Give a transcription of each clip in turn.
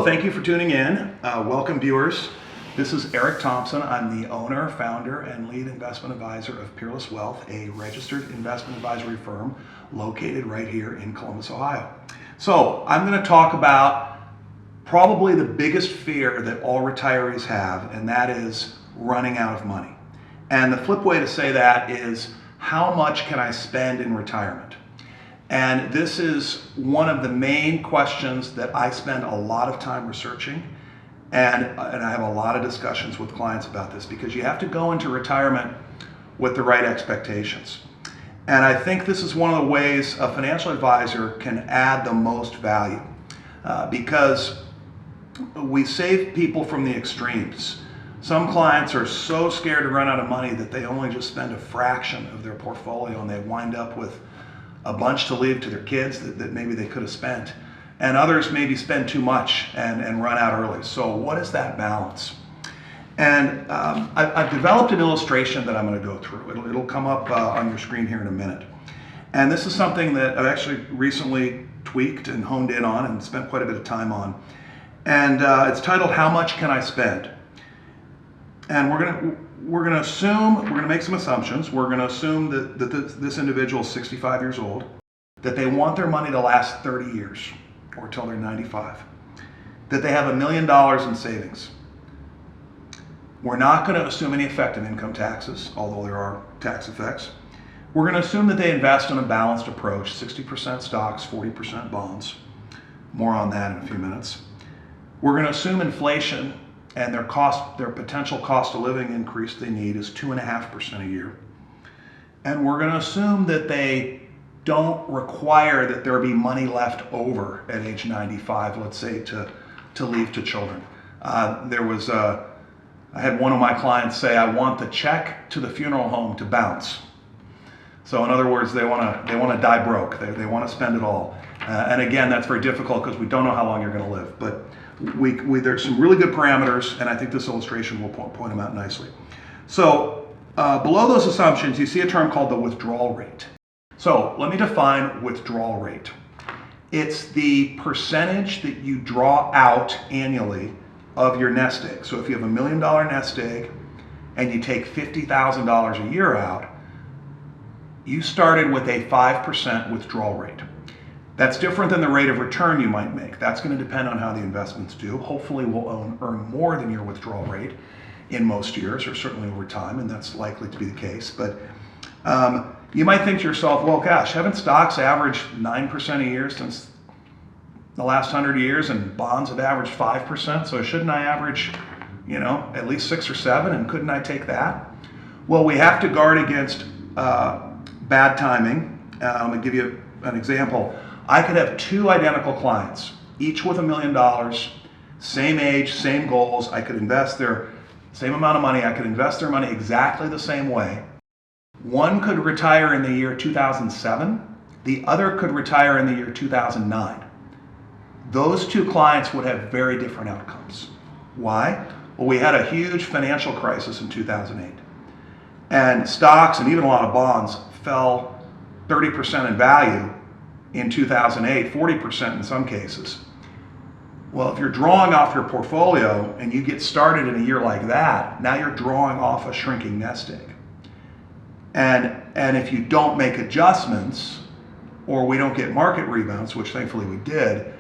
thank you for tuning in. Welcome, viewers. This is Eric Thompson. I'm the owner, founder, and lead investment advisor of Peerless Wealth, a registered investment advisory firm located right here in Columbus, Ohio. So I'm going to talk about probably the biggest fear that all retirees have, and that is running out of money. And the flip way to say that is, how much can I spend in retirement? And this is one of the main questions that I spend a lot of time researching, and I have a lot of discussions with clients about this, because you have to go into retirement with the right expectations. And I think this is one of the ways a financial advisor can add the most value, because we save people from the extremes. Some clients are so scared to run out of money that they only just spend a fraction of their portfolio, and they wind up with a bunch to leave to their kids that maybe they could have spent. And others maybe spend too much and run out early. So what is that balance? And I've developed an illustration that I'm going to go through. It'll come up on your screen here in a minute. And this is something that I've actually recently tweaked and honed in on and spent quite a bit of time on. And it's titled, How Much Can I Spend? And we're going to make some assumptions. We're going to assume that this individual is 65 years old, that they want their money to last 30 years or till they're 95, that they have $1 million in savings. We're not going to assume any effect of income taxes, although there are tax effects. We're going to assume that they invest in a balanced approach, 60% stocks, 40% bonds. More on that in a few minutes. We're going to assume inflation and their potential cost of living increase they need is 2.5% a year. And we're going to assume that they don't require that there be money left over at age 95, let's say, to leave to children. I had one of my clients say, I want the check to the funeral home to bounce. So in other words, they want to die broke. They want to spend it all. And again, that's very difficult because we don't know how long you're going to live. But there's some really good parameters, and I think this illustration will point them out nicely. So below those assumptions, you see a term called the withdrawal rate. So let me define withdrawal rate. It's the percentage that you draw out annually of your nest egg. So if you have $1 million nest egg and you take $50,000 a year out, you started with a 5% withdrawal rate. That's different than the rate of return you might make. That's going to depend on how the investments do. Hopefully we'll earn more than your withdrawal rate in most years, or certainly over time, and that's likely to be the case. But you might think to yourself, well, gosh, haven't stocks averaged 9% a year since the last 100 years, and bonds have averaged 5%, so shouldn't I average, at least 6 or 7, and couldn't I take that? Well, we have to guard against bad timing. I'm going to give you an example. I could have 2 identical clients, each with $1 million, same age, same goals. I could invest their same amount of money. I could invest their money exactly the same way. One could retire in the year 2007. The other could retire in the year 2009. Those 2 clients would have very different outcomes. Why? Well, we had a huge financial crisis in 2008. And stocks and even a lot of bonds fell 30% in value in 2008, 40% in some cases. Well, if you're drawing off your portfolio and you get started in a year like that, now you're drawing off a shrinking nest egg. And if you don't make adjustments, or we don't get market rebounds, which thankfully we did,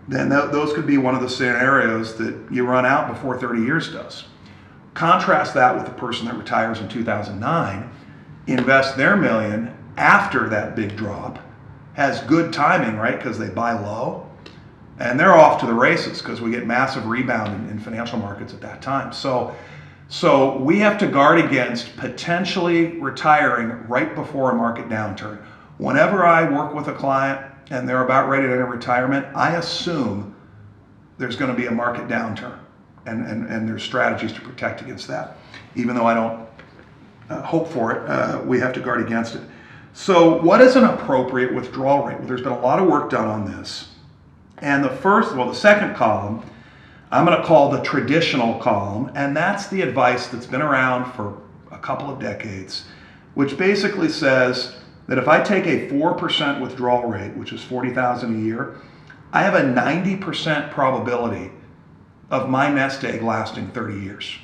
then those could be one of the scenarios that you run out before 30 years does. Contrast that with the person that retires in 2009, invests their $1 million after that big drop, has good timing, right? Because they buy low, and they're off to the races because we get massive rebound in financial markets at that time. So we have to guard against potentially retiring right before a market downturn. Whenever I work with a client and they're about ready to enter retirement, I assume there's going to be a market downturn, and there's strategies to protect against that. Even though I don't hope for it, we have to guard against it. So what is an appropriate withdrawal rate? Well, there's been a lot of work done on this. And the second column, I'm going to call the traditional column, and that's the advice that's been around for a couple of decades, which basically says that if I take a 4% withdrawal rate, which is $40,000 a year, I have a 90% probability of my nest egg lasting 30 years.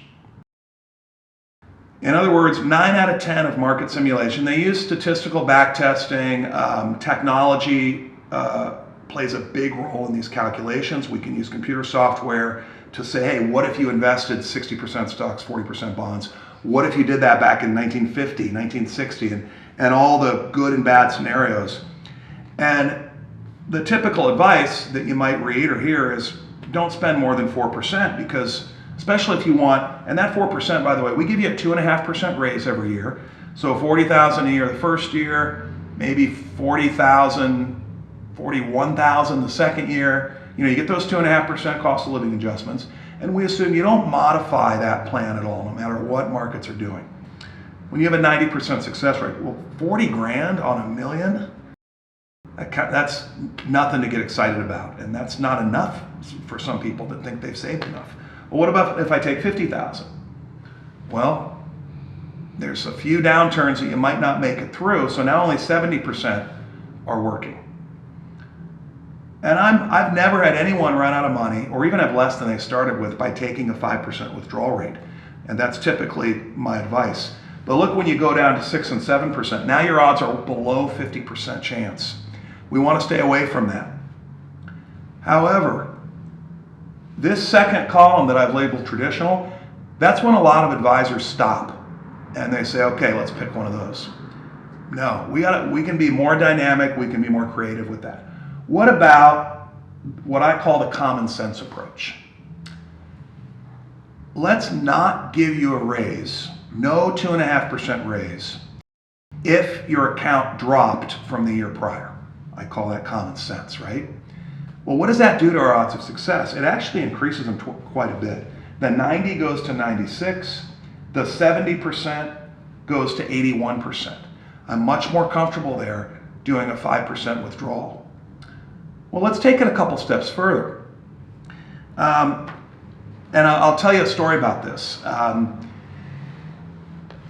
In other words, 9 out of 10 of market simulation, they use statistical backtesting. Technology plays a big role in these calculations. We can use computer software to say, hey, what if you invested 60% stocks, 40% bonds? What if you did that back in 1950, 1960, and all the good and bad scenarios? And the typical advice that you might read or hear is don't spend more than 4%, because especially if you want, and that 4%, by the way, we give you a 2.5% raise every year. So $40,000 a year the first year, maybe $40,000, $41,000 the second year. You get those 2.5% cost of living adjustments, and we assume you don't modify that plan at all, no matter what markets are doing. When you have a 90% success rate, well, 40 grand on $1 million, that's nothing to get excited about, and that's not enough for some people that think they've saved enough. Well, what about if I take 50,000? Well, there's a few downturns that you might not make it through, so now only 70% are working. And I've never had anyone run out of money or even have less than they started with by taking a 5% withdrawal rate, and that's typically my advice. But look, when you go down to 6 and 7%, now your odds are below 50% chance. We want to stay away from that. However, this second column that I've labeled traditional, that's when a lot of advisors stop and they say, okay, let's pick one of those. No, we can be more dynamic, we can be more creative with that. What about what I call the common sense approach? Let's not give you a raise, no 2.5% raise, if your account dropped from the year prior. I call that common sense, right? Well, what does that do to our odds of success? It actually increases them quite a bit. The 90 goes to 96, the 70% goes to 81%. I'm much more comfortable there doing a 5% withdrawal. Well, let's take it a couple steps further. And I'll tell you a story about this.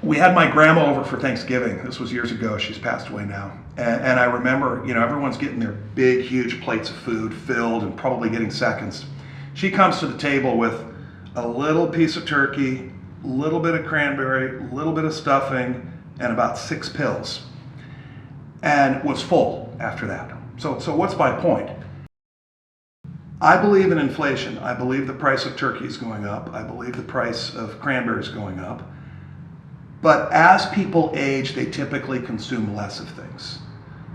We had my grandma over for Thanksgiving. This was years ago. She's passed away now. And I remember, everyone's getting their big, huge plates of food filled and probably getting seconds. She comes to the table with a little piece of turkey, a little bit of cranberry, a little bit of stuffing, and about 6 pills. And was full after that. So what's my point? I believe in inflation. I believe the price of turkey is going up. I believe the price of cranberry is going up. But as people age, they typically consume less of things,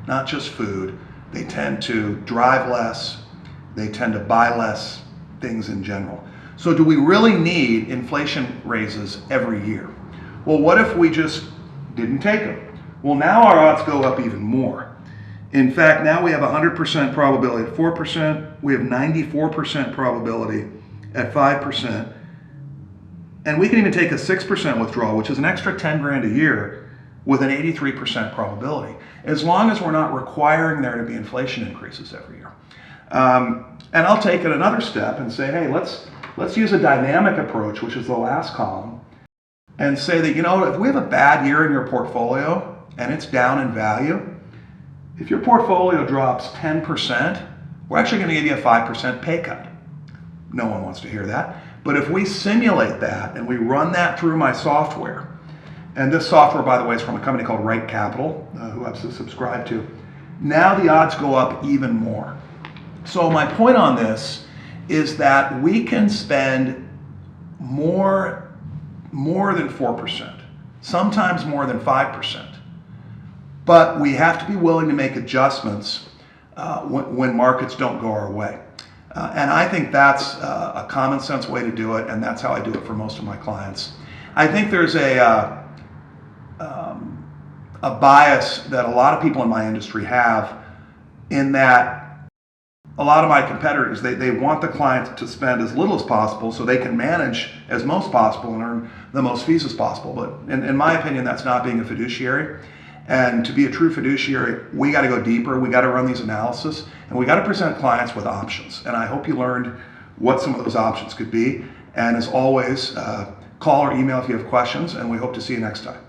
not just food. They tend to drive less. They tend to buy less things in general. So do we really need inflation raises every year? Well, what if we just didn't take them? Well, now our odds go up even more. In fact, now we have 100% probability at 4%. We have 94% probability at 5%. And we can even take a 6% withdrawal, which is an extra 10 grand a year, with an 83% probability, as long as we're not requiring there to be inflation increases every year. And I'll take it another step and say, hey, let's use a dynamic approach, which is the last column, and say that, if we have a bad year in your portfolio and it's down in value, if your portfolio drops 10%, we're actually going to give you a 5% pay cut. No one wants to hear that. But if we simulate that and we run that through my software, and this software, by the way, is from a company called Right Capital, who I've subscribed to, now the odds go up even more. So my point on this is that we can spend more than 4%, sometimes more than 5%. But we have to be willing to make adjustments when markets don't go our way. And I think that's a common sense way to do it, and that's how I do it for most of my clients. I think there's a bias that a lot of people in my industry have, in that a lot of my competitors, they want the client to spend as little as possible so they can manage as most possible and earn the most fees as possible. But in my opinion, that's not being a fiduciary. And to be a true fiduciary, we got to go deeper. We got to run these analysis, and we got to present clients with options. And I hope you learned what some of those options could be. And as always, call or email if you have questions, and we hope to see you next time.